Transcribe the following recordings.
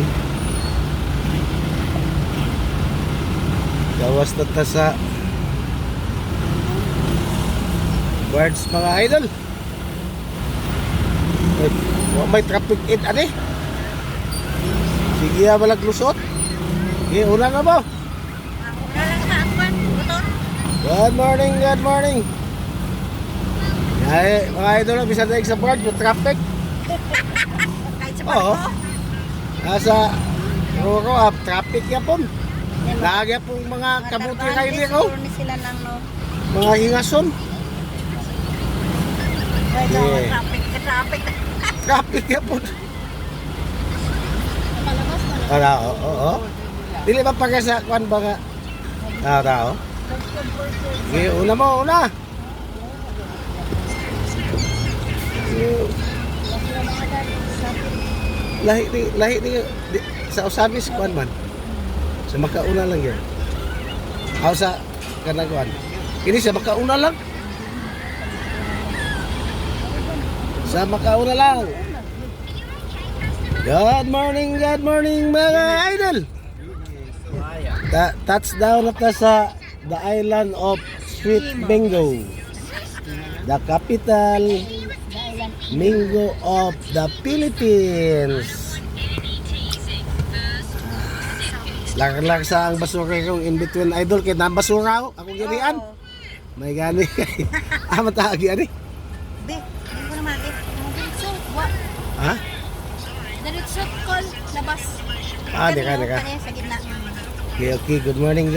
idol. Gawas na ta sa birds mga idol. May traffic it ani. Sige ya balag lusot. Sige, una na mo. Good morning, good morning. Ay, mga idol, bisa na sa bird, yung traffic. Oo. Nasa Roro, traffic yapon. Lagi pong mga kabuti kayo nito. Mga hingason. Traffic yapon. Ara, oo. Dili ba pagka sa kwan ba nga? Ara, oo. Sige, una mo, una. Lahi ni sa usamis kwan man. Sa makauna lang yun. Aw sa kanagwan. Ini sa makauna lang. Sa makauna lang. Good morning mga idol. Touchdown na ta sa the island of Sweet Bingo. The capital Mingo of the Philippines. Lag sa ang basura ko in between idol kay nang basura ako ginian. May gani kay amat agi ani. Be, hindi ko naman diretso. Ha? Diretso call labas. Deka. Kanya sa gitna. Okay, good morning.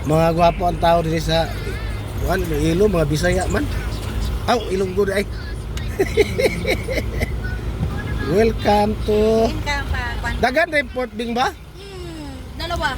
Mga gwapo ang tao din sa Ilo, mga Bisaya man. Ilonggo ay. Welcome to Yun ka pa. Dagan Report Bing ba? Dalawa.